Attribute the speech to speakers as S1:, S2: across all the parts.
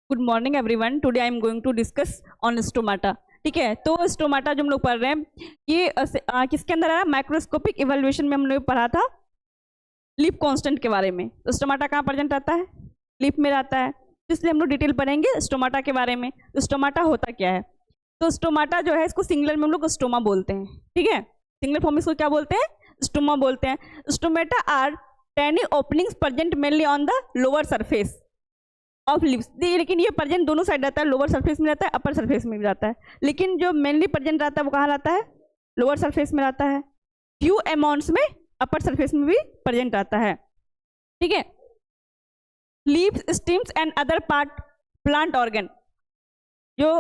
S1: Good morning everyone. Today I am going to discuss on stomata. ठीक है, तो stomata जो हम लोग पढ़ रहे हैं ये किसके अंदर है? माइक्रोस्कोपिक इवैल्यूएशन में हमने पढ़ा था लीफ कांस्टेंट के बारे में। तो स्टोमाटा कहाँ प्रेजेंट रहता है? लीफ में रहता है, तो इसलिए हम लोग डिटेल पढ़ेंगे स्टोमाटा के बारे में। तो स्टोमाटा होता क्या है? तो स्टोमाटा जो है इसको सिंगुलर में हम लोग स्टोमा बोलते हैं। ठीक है, सिंगुलर फॉर्म में इसको क्या बोलते हैं? स्टोमा बोलते हैं। Stomata are tiny openings present mainly on the lower surface of leaves. लेकिन ये प्रेजेंट दोनों साइड रहता है, लोअर सरफेस में रहता है, अपर सरफेस में भी रहता है, लेकिन जो मेनली प्रेजेंट रहता है वो कहाँ रहता है? लोअर सरफेस में रहता है। फ्यू अमाउंट्स में अपर सरफेस में भी प्रेजेंट रहता है। ठीक है, leaves, stems and other part plant organ. जो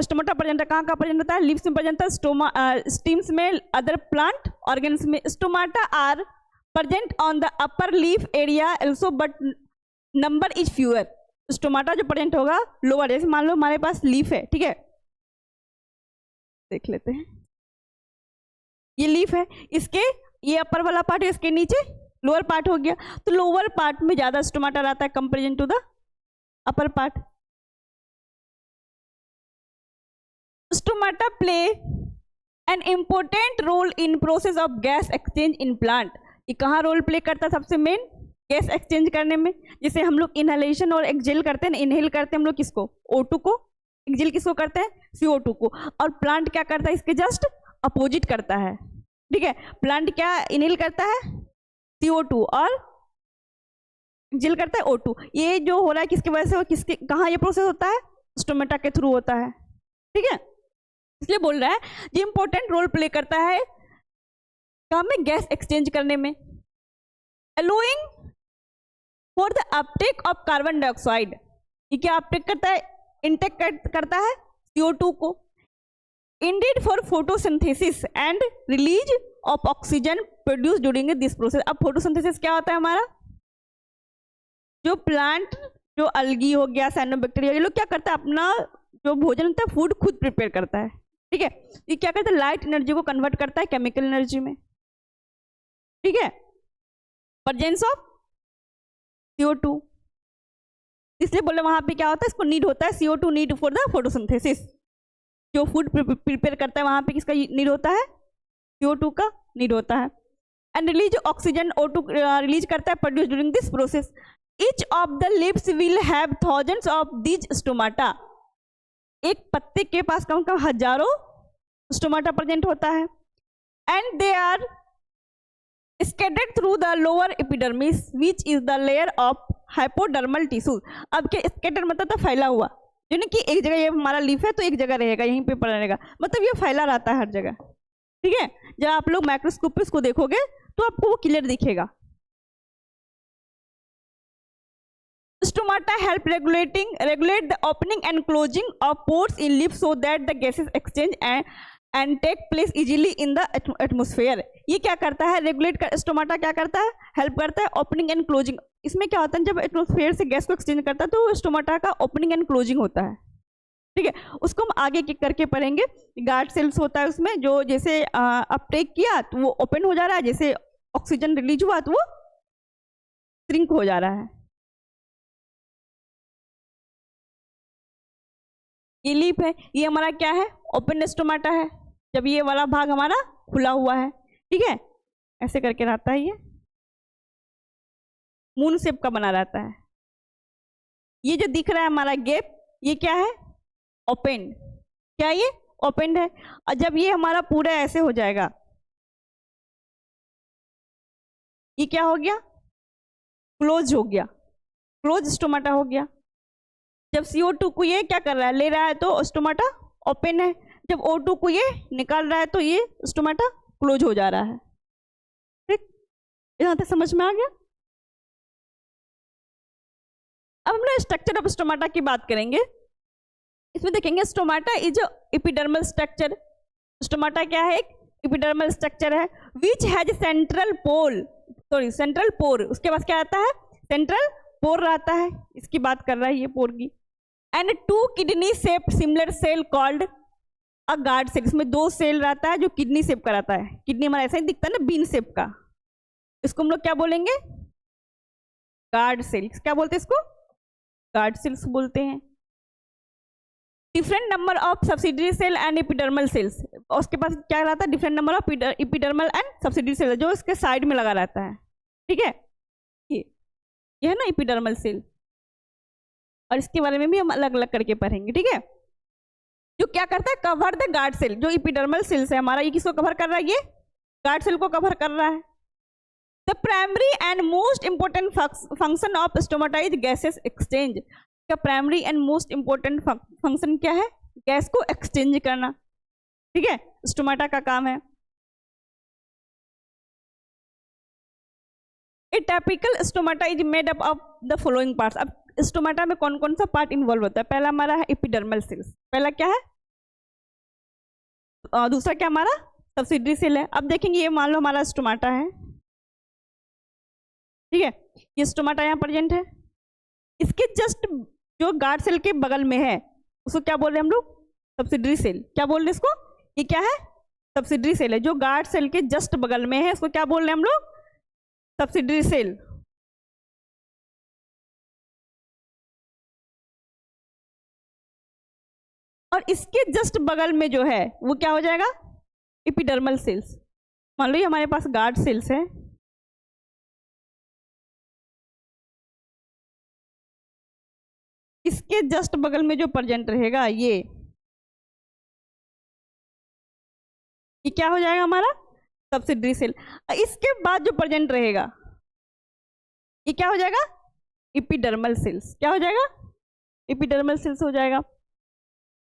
S1: स्टोमाटा प्रेजेंट है, कहाँ कहाँ प्रेजेंट रहता है? लीव्स में प्रेजेंट है, स्टेम्स में, अदर प्लांट ऑर्गन्स में। Stomata are present on the upper leaf area also but number is fewer. Stomata जो प्रेजेंट होगा लोअर, जैसे मान लो हमारे पास लीफ है, ठीक है, देख लेते हैं, ये लीफ है, इसके ये अपर वाला पार्ट है, इसके नीचे लोअर पार्ट हो गया। तो लोअर पार्ट में ज्यादा स्टोमाटा रहता है comparison to the upper part. Stomata play an important role in process of gas exchange in plant. ये कहाँ रोल प्ले करता है? सबसे मेन गैस एक्सचेंज करने में। जैसे हम लोग इनहेलेशन और एक्जेल करते हैं ना, इनहेल करते हैं हम लोग किसको? O2 को। एक्जेल किसको करते हैं? CO2 को। और प्लांट क्या करता है? इसके जस्ट अपोजिट करता है। ठीक है, प्लांट क्या इनहेल करता है? CO2 और एक्जेल करता है O2। ये जो हो रहा है किसकी वजह से? किसके कहाँ ये प्रोसेस होता है? स्टोमेटा के थ्रू होता है। ठीक है, इसलिए बोल रहा है ये इंपॉर्टेंट रोल प्ले करता है काम में, गैस एक्सचेंज करने में। Allowing for the Uptake of carbon dioxide. ये क्या अपटेक करता है? इनटेक करता है CO2 को। Ended for photosynthesis and release of oxygen produce during this process. अब फोटोसिंथेसिस क्या होता है हमारा? जो प्लांट, जो अलगी हो गया, साइनोबैक्टीरिया, ये लोग क्या करता है? अपना जो भोजन होता है, फूड खुद प्रिपेयर करता है। ठीक है, ये क्या करता है? लाइट एनर्जी को कन्वर्ट करता है केमिकल एनर्जी में। ठीक है, प्रेजेंस ऑफ CO2, इसलिए बोले वहां पे क्या होता है? इसको नीड होता है CO2 need for the photosynthesis. जो फूड प्रिपेयर करता है वहां पे किसका नीड होता है? CO2 का नीड होता है। And release oxygen O2 release करता है produce during this process. Each of the lips will have thousands of these stomata. एक पत्ते के पास कम कम हजारों स्टोमाटा प्रेजेंट होता है। And they are scattered through the lower epidermis which is the layer of hypodermal tissue। अब क्या scattered मतलब था फैला हुआ, यानी कि एक जगह ये हमारा लीफ है तो एक जगह रहेगा, यहीं पे पड़ा रहेगा, मतलब ये फैला रहता है हर जगह। ठीक है, जब आप लोग माइक्रोस्कोप पे इसको देखोगे तो आपको वो क्लियर दिखेगा। Stomata help regulate the opening and closing of pores in leaf so that the gases exchange and take place easily in the atmosphere. ये क्या करता है? रेगुलेट कर, स्टोमाटा क्या करता है? हेल्प करता है ओपनिंग एंड क्लोजिंग। इसमें क्या होता है? जब एटमोस्फेयर से गैस को एक्सचेंज करता है तो स्टोमाटा का ओपनिंग एंड क्लोजिंग होता है। ठीक है, उसको हम आगे करके पढ़ेंगे। गार्ड सेल्स होता है उसमें, जो जैसे अपटेक किया तो वो ओपन हो जा रहा है, जैसे ऑक्सीजन रिलीज हुआ तो वो श्रिंक हो जा रहा है। ये लीफ है, ये हमारा क्या है? ओपन स्टोमाटा है, जब ये वाला भाग हमारा खुला हुआ है। ठीक है, ऐसे करके रहता है, ये मून शेप का बना रहता है। ये जो दिख रहा है हमारा गैप, ये क्या है? ओपन। क्या ये ओपन है? और जब ये हमारा पूरा ऐसे हो जाएगा, ये क्या हो गया? क्लोज हो गया, क्लोज स्टोमाटा हो गया। जब CO2 को ये क्या कर रहा है? ले रहा है, तो स्टोमाटा ओपन है। जब O2 को ये निकाल रहा है तो ये स्टोमाटा क्लोज हो जा रहा है। ठीक, यहाँ तक समझ में आ गया? अब हम लोग स्ट्रक्चर ऑफ स्टोमाटा की बात करेंगे। इसमें देखेंगे stomata is epidermal structure. Stomata क्या है? एक एपिडर्मल स्ट्रक्चर है विच हैज सेंट्रल पोर। उसके पास क्या आता है? सेंट्रल पोर रहता है, इसकी बात कर रहा है ये पोर की। And 2 kidney shape similar cell called a guard cell. इसमें 2 सेल रहता है जो किडनी शेप का रहता है। किडनी हमारा ऐसा ही दिखता है ना, बीन शेप का। इसको हम लोग क्या बोलेंगे? Guard cells. क्या बोलते हैं इसको? गार्ड सेल्स बोलते हैं। Different number of subsidiary cell and epidermal cells, उसके पास क्या रहता है, different number of epidermal and subsidiary cell, जो इसके साइड में लगा रहता है, ठीक है, ये है ना एपिडर्मल सेल, और इसके बारे में भी हम अलग अलग करके पढ़ेंगे, ठीक है। जो क्या करता है, कवर द गार्ड सेल, जो एपिडर्मल सेल्स है हमारा, ये किसको कवर कर रहा है, ये गार्ड सेल को कवर कर रहा है। The primary and most important function of stomata is gases exchange, का primary and most important function क्या है, गैस को एक्सचेंज करना, ठीक है, स्टोमाटा का काम है। A typical stomata is made up of the following parts. अब स्टोमाटा में कौन कौन सा पार्ट इन्वॉल्व होता है, पहला हमारा है एपिडर्मल सेल्स, पहला क्या है, दूसरा क्या हमारा सब्सिडरी सेल है। अब देखेंगे ये मान लो हमारा स्टोमाटा है, ठीक है, ये स्टोमाटा यहाँ प्रेजेंट है, इसके जस्ट जो गार्ड सेल के बगल में है उसको क्या बोल रहे हैं हम लोग, सब्सिडरी सेल। क्या बोल रहे हैं इसको, ये क्या है, सब्सिडरी सेल है, जो गार्ड सेल के जस्ट बगल में है उसको क्या बोल रहे हैं हम लोग, सब्सिडरी सेल। और इसके जस्ट बगल में जो है वो क्या हो जाएगा, एपिडर्मल सेल्स। मान लो ये हमारे पास गार्ड सेल्स है, इसके जस्ट बगल में जो प्रेजेंट रहेगा ये क्या हो जाएगा हमारा सब्सिडरी सेल। इसके बाद जो प्रेजेंट रहेगा ये क्या हो जाएगा, एपिडर्मल सेल्स। क्या हो जाएगा, एपिडर्मल सेल्स हो जाएगा।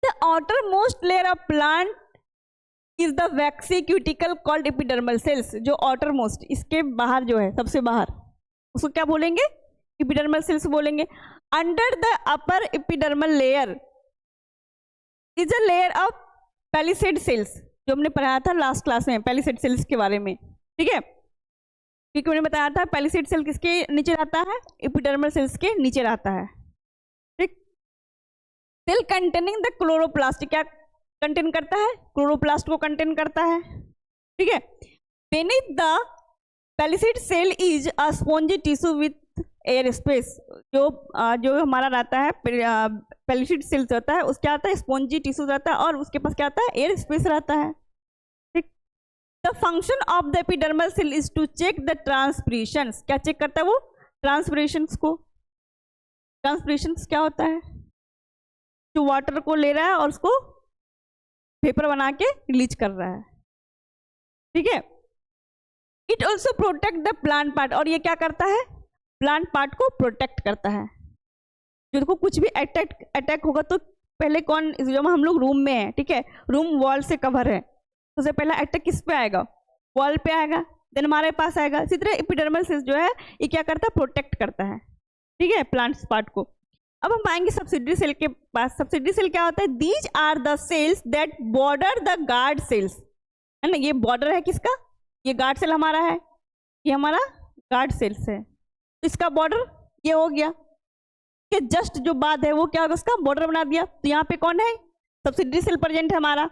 S1: The outermost layer of plant is the waxy cuticle called epidermal cells. जो आउटर मोस्ट, इसके बाहर जो है सबसे बाहर, उसको क्या बोलेंगे, एपिडर्मल सेल्स बोलेंगे। Under the upper epidermal layer is a layer of palisade cells, जो हमने पढ़ाया था लास्ट क्लास में पैलिसेड सेल्स के बारे में, ठीक है, क्योंकि मैंने बताया था पैलिसेड सेल किसके नीचे रहता है, एपिडर्मल सेल्स के नीचे रहता है, ठीक। सेल कंटेनिंग द क्लोरोप्लास्ट, क्या कंटेन करता है, क्लोरोप्लास्ट को कंटेन करता है, ठीक है। Beneath the palisade cell is a spongy tissue with air space, जो हमारा रहता है पैलिसेड सेल्स होता है, उसके आता है स्पॉन्जी टिश्यू रहता है, और उसके पास क्या आता है, एयर स्पेस रहता है, ठीक। The function of the epidermal cell is to check the transpirations. क्या चेक करता है वो, ट्रांसपिरेशंस को। ट्रांसपिरेशंस क्या होता है, जो वाटर को ले रहा है और उसको पेपर बना के रिलीज कर रहा है, ठीक है। It also protect the plant part, और ये क्या करता है, प्लांट पार्ट को प्रोटेक्ट करता है। जो देखो कुछ भी अटैक होगा तो पहले कौन, जब हम लोग रूम में है, ठीक है, रूम वॉल से कवर है, तो सबसे पहला अटैक किस पे आएगा, वॉल पे आएगा, देन हमारे पास आएगा। इसी तरह एपिडर्मल सेल्स जो है ये क्या करता है, प्रोटेक्ट करता है, ठीक है, प्लांट्स पार्ट को। अब हम आएंगे सब्सिडरी सेल के पास। सब्सिडरी सेल क्या होता है, these are the cells that border the guard cells, है ना, ये बॉर्डर है किसका, ये गार्ड सेल हमारा है, ये हमारा गार्ड सेल्स है, इसका बॉर्डर ये हो गया, कि जस्ट जो बाद है वो क्या होगा, उसका बॉर्डर बना दिया। तो यहाँ पे कौन है, सब्सिडरी सेल प्रेजेंट है हमारा।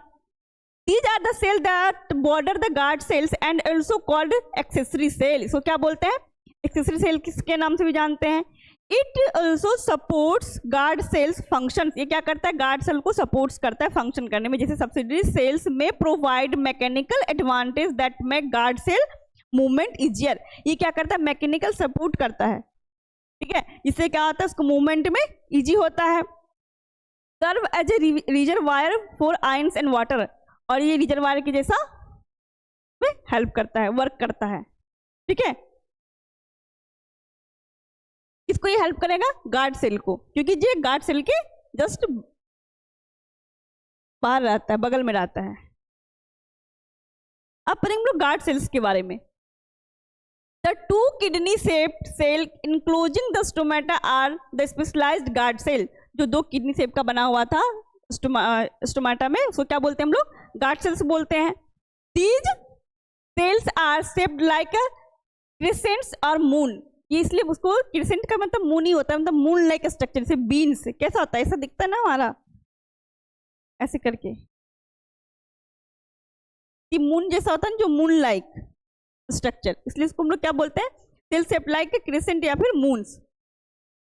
S1: These are the cell that border the guard cells and also called accessory cell. इसको क्या बोलते हैं, एक्सेसरी सेल किसके नाम से भी जानते हैं। It also supports guard cells function, ये क्या करता है, गार्ड सेल को सपोर्ट्स करता है फंक्शन करने में। जैसे सब्सिडरी सेल्स में provide mechanical advantage that make guard cell movement easier, ये क्या करता है, मैकेनिकल सपोर्ट करता है, ठीक है, इससे क्या होता है, उसको मूवमेंट में इजी होता है। Serve as a reservoir for ions and water, और ये रिजर्वायर के जैसा में हेल्प करता है, वर्क करता है, ठीक है। किसको ये हेल्प करेगा, गार्ड सेल को, क्योंकि ये गार्ड सेल के जस्ट बाहर रहता है, बगल में रहता है। अब पढ़ेंगे हम लोग गार्ड सेल्स के बारे में। The two kidney shaped cell enclosing the stomata are the specialized guard cell। जो दो किडनी शेप का बना हुआ था स्टोमाटा में, उसको क्या बोलते हैं हम लोग, गार्ड सेल्स बोलते हैं। These cells are shaped like a crescent और मून, ये इसलिए उसको क्रिसेंट का मतलब मून ही होता है, मतलब मून लाइक स्ट्रक्चर, जैसे बीन्स कैसा होता है, ऐसा दिखता है ना हमारा, ऐसे करके, ये मून जैसा होता है जो मून लाइक स्ट्रक्चर, इसलिए इसको हम लोग क्या बोलते हैं, सेल शेप लाइक क्रिसेंट या फिर moons.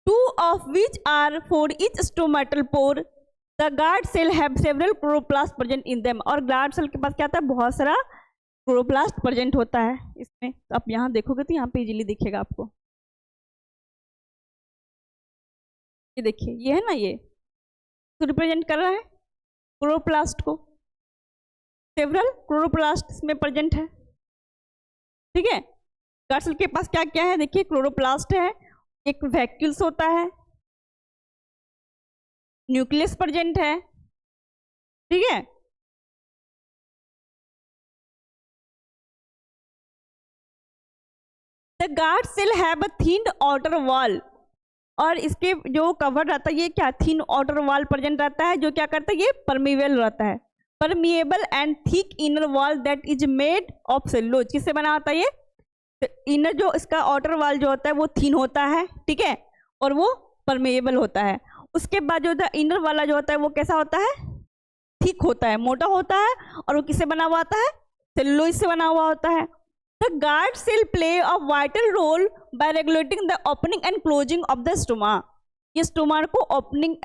S1: Two of which are for each stomatal pore the guard cell have several chloroplast present in them, और गार्ड सेल के पास क्या होता है, बहुत सारा क्लोरोप्लास्ट प्रेजेंट होता है इसमें। तो आप यहाँ देखोगे तो यहाँ पे इजीली दिखेगा आपको, ये देखिए ये है ना, ये तो रिप्रेजेंट कर रहा है क्लोरोप्लास्ट को, सेवरल क्लोरोप्लास्ट इसमें प्रेजेंट है, ठीक है। गार्ड सेल के पास क्या क्या है, देखिए क्लोरोप्लास्ट है, एक वैक्यूल्स होता है, न्यूक्लियस प्रेजेंट है, ठीक है। The guard cell have a thin outer wall, और इसके जो कवर रहता है ये क्या, थिन आउटर वॉल प्रेजेंट रहता है, जो क्या करता है, ये परमिएबल रहता है, permeable and thick inner wall that is made of cellulose. किससे बना होता है ये, तो इनर जो इसका आउटर वॉल जो होता है वो थिन होता है, ठीक है, और वो परमेएबल होता है। उसके बाद जो होता है इनर वाला जो होता है वो कैसा होता है, थिक होता है, मोटा होता है, और वो किससे बना हुआ होता है, सेलुलोज से बना हुआ होता है। The guard cell play a vital role by regulating the opening and closing of the stoma. ये स्टोमा को ओपनिंग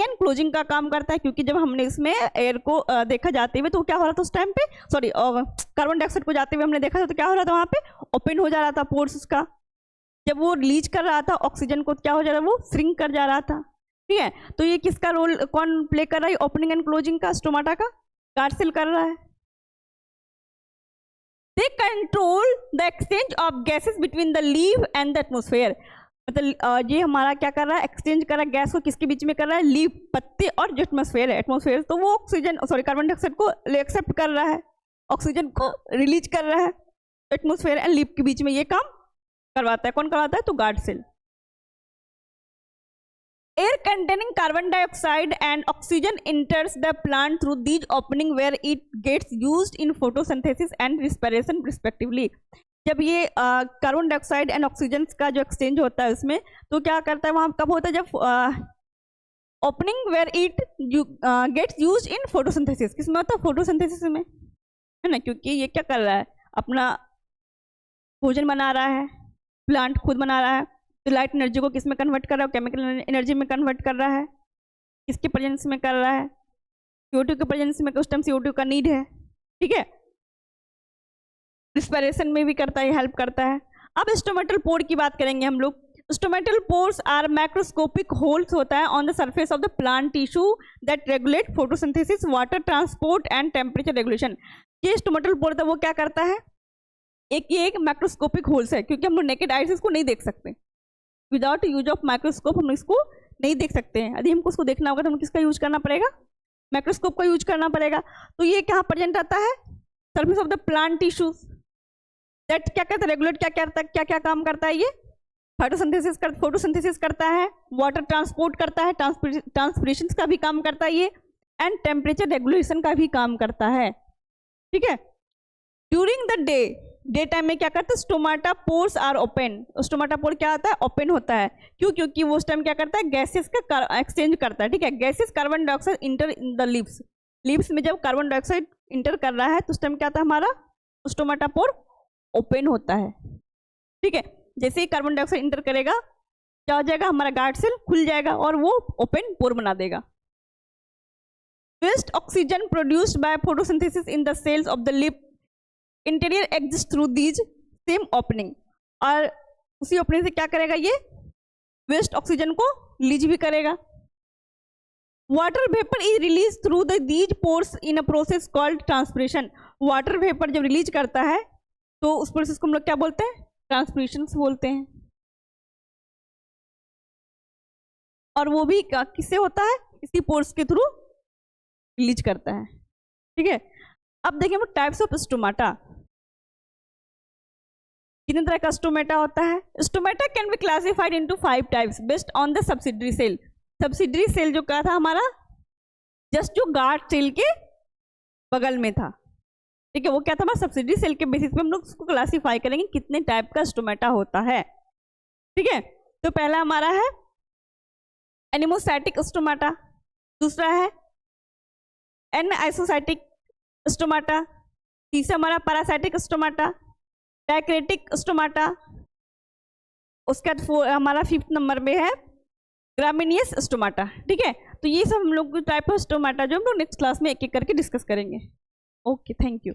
S1: एंड क्लोजिंग का काम करता है, क्योंकि जब हमने इसमें एयर को देखा जाते हुए तो क्या हो रहा था उस टाइम पे, सॉरी कार्बन डाइऑक्साइड को जाते हुए हमने देखा था तो क्या हो रहा था, वहाँ पे ओपन हो जा रहा था पोर्स उसका, जब वो रिलीज कर रहा था ऑक्सीजन को क्या हो जा रहा है, वो श्रिंक कर जा रहा था, ठीक है। तो ये किसका रोल कौन प्ले कर रहा है, ओपनिंग एंड क्लोजिंग का, स्टोमाटा का गार्ड सेल कर रहा है। They control the exchange of gases between the leave and the atmosphere, मतलब ये हमारा क्या कर रहा है, एक्सचेंज कर रहा है गैस को किसके बीच में कर रहा है, लीव पत्ते और जो एटमोस्फेयर है, एटमोस्फेयर तो वो ऑक्सीजन सॉरी कार्बन डाइऑक्साइड को एक्सेप्ट कर रहा है, ऑक्सीजन को रिलीज कर रहा है, एटमोस्फेयर एंड लीव के बीच में ये काम करवाता है, कौन करवाता है, तो guard cell. Air containing carbon dioxide and oxygen enters the plant through these opening where it gets used in photosynthesis and respiration respectively। जब ये कार्बन डाइऑक्साइड एंड ऑक्सीजन का जो एक्सचेंज होता है उसमें, तो क्या करता है वहाँ कब होता है, जब opening where it gets used in photosynthesis, किसमें होता है, फोटोसिंथेसिस में, है ना, क्योंकि ये क्या कर रहा है, अपना भोजन बना रहा है, प्लांट खुद बना रहा है, तो लाइट एनर्जी को किस में कन्वर्ट कर रहा है, केमिकल एनर्जी में कन्वर्ट कर रहा है, किसके प्रेजेंस में कर रहा है, CO2 के प्रेजेंस में, उस टाइम CO2 का नीड है, ठीक है। रिस्पिरेशन में भी करता है, हेल्प करता है। अब स्टोमेटल पोर की बात करेंगे हम लोग। Stomatal pores are macroscopic holes होता है on the surface of the plant tissue that regulate photosynthesis, water transport and temperature regulation. ये स्टोमेटल पोर था वो क्या करता है, ये एक मैक्रोस्कोपिक होल्स है, क्योंकि हम लोग नेकेड आई से इसको नहीं देख सकते, विदाउट यूज ऑफ माइक्रोस्कोप हम इसको नहीं देख सकते हैं। यदि हमको उसको देखना होगा तो हमें किसका यूज करना पड़ेगा, माइक्रोस्कोप का यूज करना पड़ेगा। तो ये कहाँ प्रेजेंट रहता है, surface of the plant tissues that क्या करता है, रेगुलेट क्या करता है, क्या क्या काम करता है, ये फोटोसिंथेसिस करता है, वाटर ट्रांसपोर्ट करता है, ट्रांसपिरेशन का भी काम करता है ये, एंड टेम्परेचर रेगुलेशन का भी काम करता है, ठीक है। ड्यूरिंग द डे टाइम में क्या करता है, stomata pores are open. Stomata pore क्या होता है, ओपन होता है, क्यों, क्योंकि वो उस टाइम क्या करता है, गैसेस का एक्सचेंज करता है, ठीक है। Gases carbon dioxide inter in the leaves में जब कार्बन डाइऑक्साइड इंटर कर रहा है तो उस टाइम क्या होता है, हमारा स्टोमाटा पोर ओपन होता है, ठीक है। जैसे ही कार्बन डाइऑक्साइड इंटर करेगा क्या हो जाएगा, हमारा गार्ड सेल खुल जाएगा और वो ओपन पोर बना देगा। Waste oxygen produced by photosynthesis in the cells of the leaf interior exist through these same opening, और उसी ओपनिंग से क्या करेगा, ये वेस्ट ऑक्सीजन को रिलीज भी करेगा। Water vapour is release through the these pores in a process called transpiration. Water vapour जब रिलीज करता है तो उस प्रोसेस को हम लोग क्या बोलते हैं, ट्रांसपिरेशन बोलते हैं, और वो भी किससे होता है, इसी पोर्स के थ्रू रिलीज करता है, ठीक है। अब देखिए हम टाइप्स ऑफ स्टोमाटा, कितने तरह का स्टोमेटा होता है। Stomata can be classified into 5 types based on the subsidiary cell. Subsidiary cell जो क्या था हमारा, जस्ट जो गार्ड सेल के बगल में था, ठीक है, वो क्या था हमारा सब्सिडरी सेल के बेसिस पे हम लोग उसको क्लासिफाई करेंगे कितने टाइप का स्टोमेटा होता है, ठीक है। तो पहला हमारा है एनिमोसाइटिक स्टोमाटा, दूसरा है एनआइसोसाइटिक स्टोमाटा, तीसरा हमारा पैरासाइटिक स्टोमाटा, डायक्रेटिक स्टोमाटा, उसके बाद हमारा 5th नंबर में है ग्रामिनियस स्टोमाटा, ठीक है। तो ये सब हम लोग टाइप ऑफ स्टोमाटा जो हम लोग नेक्स्ट क्लास में एक एक करके डिस्कस करेंगे। Okay, thank you.